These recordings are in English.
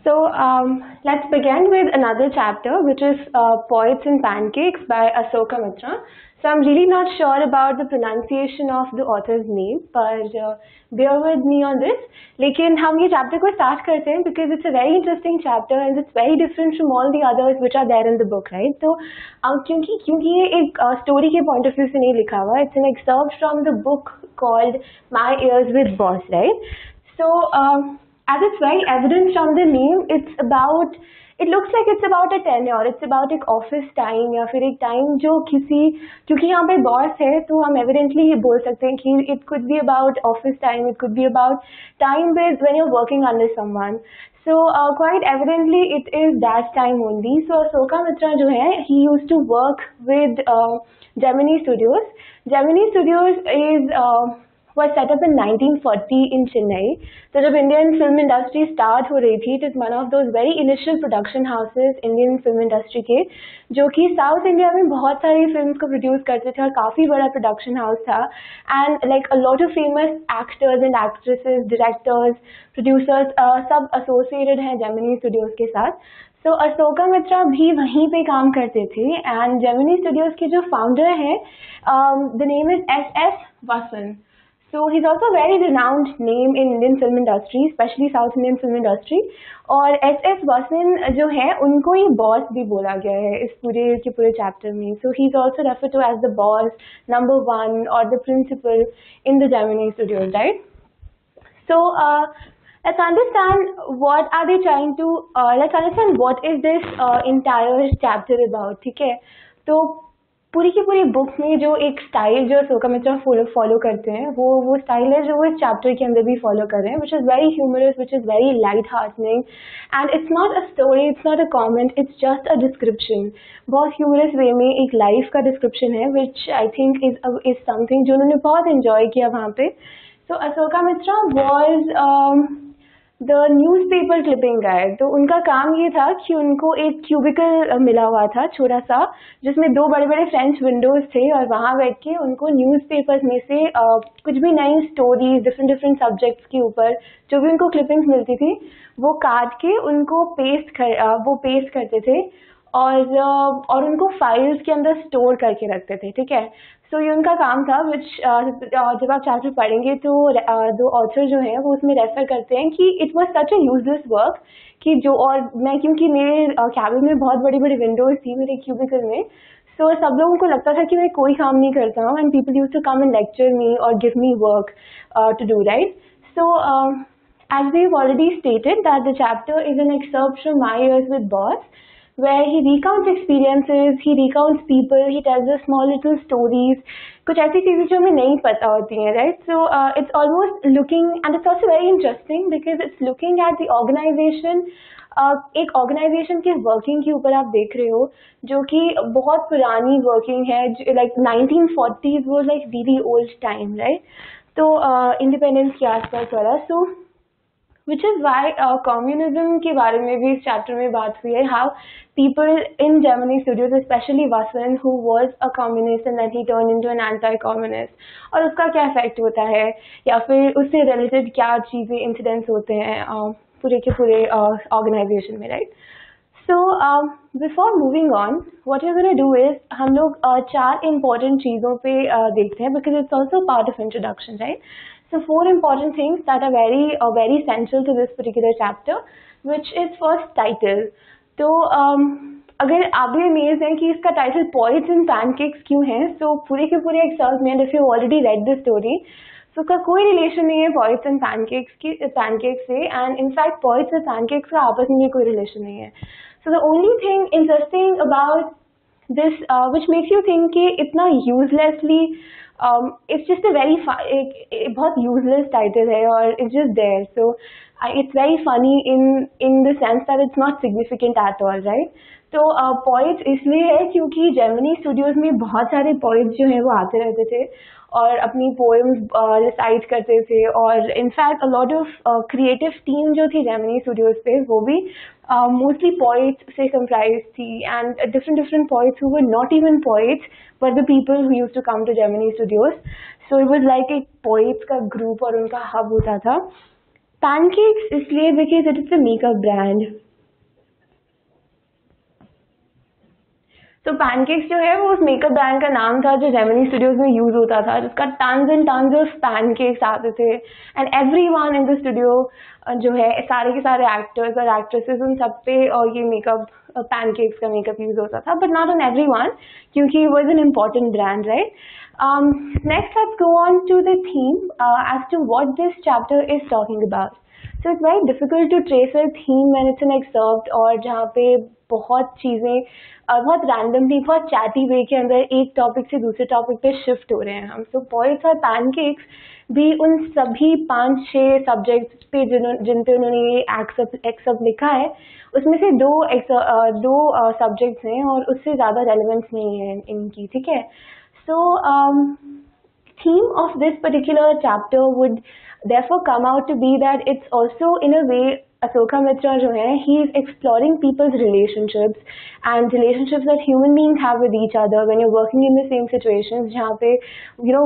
Let's begin with another chapter, which is Poets and Pancakes by Asoka Mitra. So I'm really not sure about the pronunciation of the author's name, but bear with me on this. लेकिन हम ये chapter को start करते हैं because it's a very interesting chapter and it's very different from all the others which are there in the book, right? तो क्योंकि ये एक story के point of view से नहीं लिखा हुआ, it's an excerpt from the book called My Years with Boss, right? So as it's very evident from the name, it looks like it's about a tenure, it's about एक office time या फिर एक time जो क्योंकि यहाँ पे boss है तो हम evidently ये बोल सकते हैं कि it could be about office time, it could be about time with when you're working under someone. So quite evidently it is that time only. So Asoka Mitra जो है, he used to work with Gemini Studios. Gemini Studios was set up in 1940 in Chennai. तो जब Indian film industry start हो रही थी, it is one of those very initial production houses Indian film industry के, जो कि South India में बहुत सारी films को produce करते थे और काफी बड़ा production house था. And like a lot of famous actors and actresses, directors, producers, सब associated हैं Gemini Studios के साथ. So अशोका मित्रा भी वहीं पे काम करते थे and Gemini Studios के जो founder हैं, the name is S.S. Vasan. So he's also a very renowned name in Indian film industry, especially South Indian film industry. और S.S. Vasan जो है, उनको ही boss भी बोला गया है इस पूरे chapter में. So he's also referred to as the boss, number one, or the principal in the Gemini Studios, right? So let's understand what are they trying to. Let's understand what is this entire chapter about. ठीक है? तो पूरी की पूरी book में जो एक style जो अशोका मित्रा फॉलो करते हैं वो स्टाइल है जो वो इस चैप्टर के अंदर भी फॉलो कर रहे हैं, which is very humorous, which is very light heartening and it's not a story, it's not a comment, it's just a description. बहुत ह्यूमरस वे में एक लाइफ का डिस्क्रिप्शन है विच आई थिंक इज समथिंग जो उन्होंने बहुत एंजॉय किया वहाँ पे. सो अशोका मित्रा वॉज द न्यूज़पेपर क्लिपिंग गाय. तो उनका काम ये था कि उनको एक क्यूबिकल मिला हुआ था छोटा सा, जिसमें दो बड़े बड़े फ्रेंच विंडोज थे और वहाँ बैठ के उनको न्यूज़पेपर्स में से कुछ भी नई स्टोरीज डिफरेंट सब्जेक्ट्स के ऊपर जो भी उनको क्लिपिंग्स मिलती थी वो काट के उनको पेस्ट करते थे और उनको फाइल्स के अंदर स्टोर करके रखते थे. ठीक है, सो ये उनका काम था विच जब आप चैप्टर पढ़ेंगे तो दो ऑथर जो हैं वो उसमें रेफर करते हैं कि it was such a useless work कि जो, और मैं क्योंकि मेरे कैबिन में बहुत बड़ी बड़ी विंडोज थी मेरे क्यूबिकल में, सो सब लोगों को लगता था कि मैं कोई काम नहीं करता हूँ and people used to come and lecture me और give me work to do, right? So as we've already stated that the chapter is an excerpt from My Years with Boss, where he recounts experiences, he recounts people, he tells us small little stories, कुछ ऐसी चीज़ें जो हमें नहीं पता होती हैं, right? So it's almost looking, and it's also very interesting because it's looking at the organization, एक organization के working के ऊपर आप देख रहे हो जो कि बहुत पुरानी working है, like 1940s was like really old time, right? तो independence के आसपास वाला. So which is why communism के बारे में भी इस चैप्टर में बात हुई है, how people in Gemini Studios, especially Vasan, who was a communist and then he turned into an anti-communist, और उसका क्या इफेक्ट होता है या फिर उससे रिलेटेड क्या चीज़ें इंसिडेंट्स होते हैं पूरे के पूरे ऑर्गेनाइजेशन में, right? So before moving on, what we're going to do is हम लोग चार important चीज़ों पे देखते हैं because it's also part of introduction, right? So 4 important things that are very central to this particular chapter, which is first title. तो अगर आप भी अमेज हैं कि इसका टाइटल Poets and Pancakes क्यों है, so पूरे के पूरे एक्सर्ट में, if you already read the story, so उसका कोई रिलेशन नहीं है Poets and Pancakes से, and in fact Poets and Pancakes का आपस में कोई रिलेशन नहीं है. So the only thing interesting about this which makes you think कि इतना uselessly it's just a very बहुत useless title है और it's just there, so it's very funny in the sense that it's not significant at all, right? तो poets इसलिए है क्योंकि Gemini Studios में बहुत सारे poets जो हैं वो आते रहते थे और अपनी poems recite करते थे, और in fact a lot of creative team जो थी Gemini Studios पे वो भी mostly poets से comprised थी, and different poets who were not even poets but the people who used to come to Gemini Studios. So it was like a poets का group और उनका hub होता था. पैनकेक्स इसलिए because it is a makeup brand. तो pancakes जो है वो उस मेकअप ब्रांड का नाम था जो जेमिनी स्टूडियोज में यूज होता था, जिसका tons and tons of pancakes आते थे and everyone in the studio जो है सारे के सारे एक्टर्स और एक्ट्रेसेस उन सब पे और ये मेकअप पैनकेक्स का मेकअप यूज होता था, बट नॉट ऑन एवरीवन क्योंकि it was an important brand, right? Next, let's go on to the theme as to what this chapter is talking about. So it's very difficult to trace a theme when it's an excerpt और जहाँ पे बहुत चीज़ें बहुत randomly बहुत chatty वे के अंदर एक टॉपिक से दूसरे टॉपिक पे शिफ्ट हो रहे हैं हम। सो पॉइट्स और पैनकेक्स भी उन सभी 5-6 सब्जेक्ट्स पे जिन पे उन्होंने ये एक्सेप्ट लिखा है उसमें से दो सब्जेक्ट्स हैं और उससे ज़्यादा रेलेवेंस नहीं है इनकी, ठीक है। सो theme of this particular chapter would therefore come out to be that it's also in a way Asoka Mitra जो है he is exploring people's relationships and relationships that human beings have with each other when you're working in the same situations जहाँ पे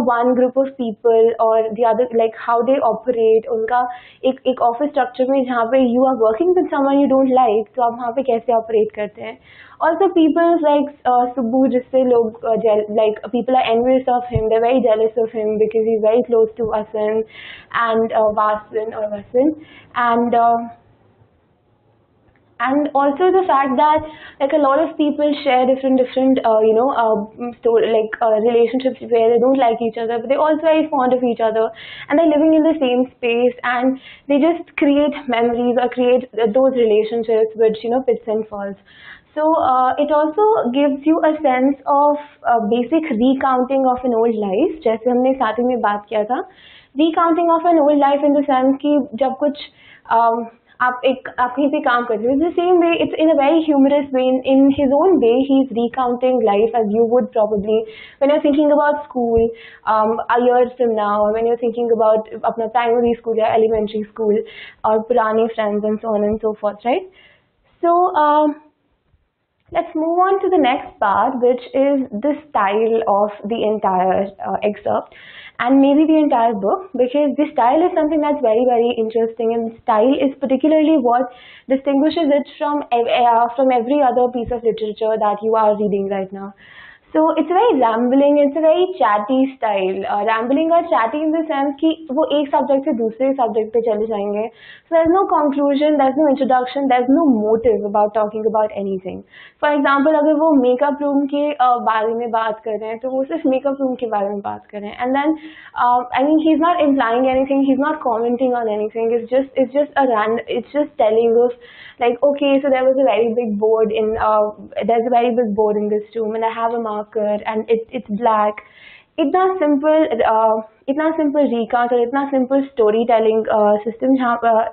one group of people or the other like how they operate उनका एक office structure में जहाँ पे you are working with someone you don't like तो आप वहाँ पे कैसे operate करते हैं। Also people like Subbu जिससे लोग like people are envious of him, they're very jealous of him because he's very close to Vasan and Vasan and also the fact that like a lot of people share different relationships where they don't like each other but they're also very fond of each other and they're living in the same space and they just create memories or create those relationships which fits and falls. So it also gives you a sense of basic recounting of an old life, जैसे हमने starting में बात किया था, recounting of an old life in the sense कि जब कुछ आप कहीं पे काम करते हो, the same way it's in a very humorous way, in his own way he's recounting life as you would probably when you're thinking about school a year from now, or when you're thinking about अपना primary school या elementary school और पुराने friends and so on and so forth, right? So let's move on to the next part, which is the style of the entire excerpt and maybe the entire book, because the style is something that's very, very interesting, and style is particularly what distinguishes it from every other piece of literature that you are reading right now. So it's a very rambling, it's a very chatty style. Rambling or chatty in the sense कि वो एक subject से दूसरे subject पे चले जाएंगे. So there's no conclusion, there's no introduction, there's no motive about talking about anything. For example, अगर वो makeup room के बारे में बात कर रहे हैं तो वो सिर्फ makeup room के बारे में बात कर रहे हैं. And then I mean he's not implying anything, he's not commenting on anything. It's just telling us like, okay, so there was a very big board there's a very big board in this room and I have a marker and it's black. इतना simple recount और इतना simple storytelling system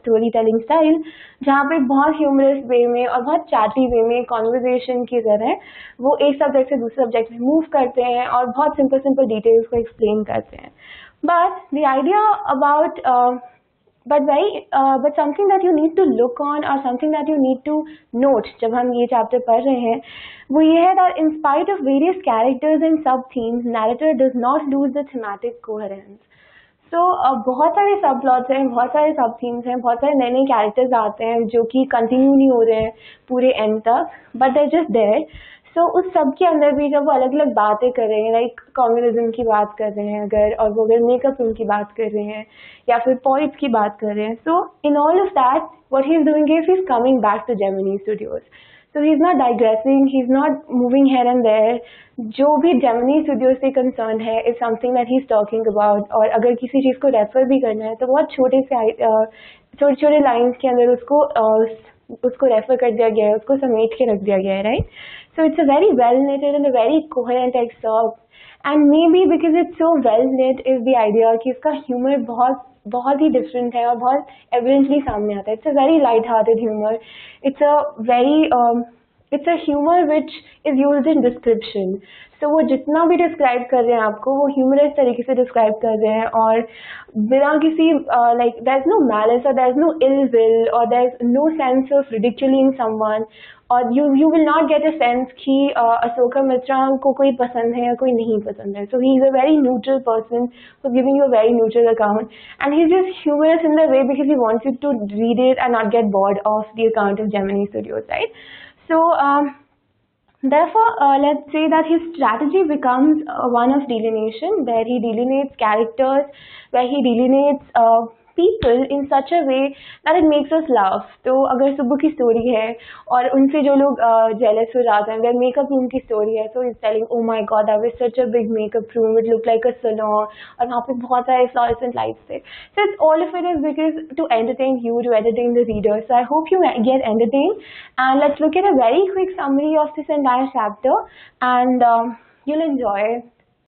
storytelling style जहाँ पे बहुत humorous way में और बहुत chatty way में conversation की तरह वो एक subject से दूसरे subject में move करते हैं और बहुत simple details को explain करते हैं. But the idea about but something that you need to look on or something that you need to note जब हम ये chapter पढ़ रहे हैं वो ये है that in spite of various characters and sub themes, narrator does not lose the thematic coherence. So बहुत सारे subplots हैं, बहुत सारे sub themes हैं, बहुत सारे नए characters आते हैं जो कि continue नहीं हो रहे हैं पूरे end तक, but they're just there. So उस सब के अंदर भी जब वो अलग अलग बातें कर रहे हैं, लाइक कम्युनिज्म की बात कर रहे हैं अगर, और वो अगर मेकअप रूम की बात कर रहे हैं या फिर पोइट्स की बात कर रहे हैं, so in all of that what he is doing is he is coming back to Gemini Studios. So he is not digressing, he is not moving here and there. जो भी जेमिनी स्टूडियोज से कंसर्न है is something that he is talking about. और अगर किसी चीज़ को refer भी करना है तो बहुत छोटे लाइन्स के अंदर उसको रेफर कर दिया गया है, उसको समेट के रख दिया गया है, right? So it's a very well knitted and a very coherent excerpt, and maybe because it's so well knit is the idea कि इसका humor बहुत ही different है और बहुत evidently सामने आता है. It's a very light-hearted humor. It's a humor which is used in description. So वो जितना भी डिस्क्राइब कर रहे हैं आपको, वो ह्यूमरस तरीके से डिस्क्राइब कर रहे हैं, और बिना किसी like there's no malice or there's no ill will or there's no sense of ridiculing someone, और you will not get a sense कि अशोका मित्रा को कोई पसंद है या कोई नहीं पसंद है. So he is a very neutral person who's giving you a very neutral account, and he's just humorous in the way because he wants you to read it and not get bored of the account of Gemini Studios, right? So therefore, let's say that his strategy becomes one of delineation, where he delineates characters, where he delineates people in such a way that it makes us laugh. तो अगर सुब्बू की story है और उनसे जो लोग jealous हो जाते हैं, अगर मेकअप रूम की स्टोरी है, so he's telling, oh my god, that was such a big makeup room, it looked like a salon, और वहाँ पे बहुत सारे fluorescent lights थे. So it's all of it is because to entertain you, to entertain the reader. So I hope you get entertained, and let's look at a very quick summary of this entire chapter, and you'll enjoy it.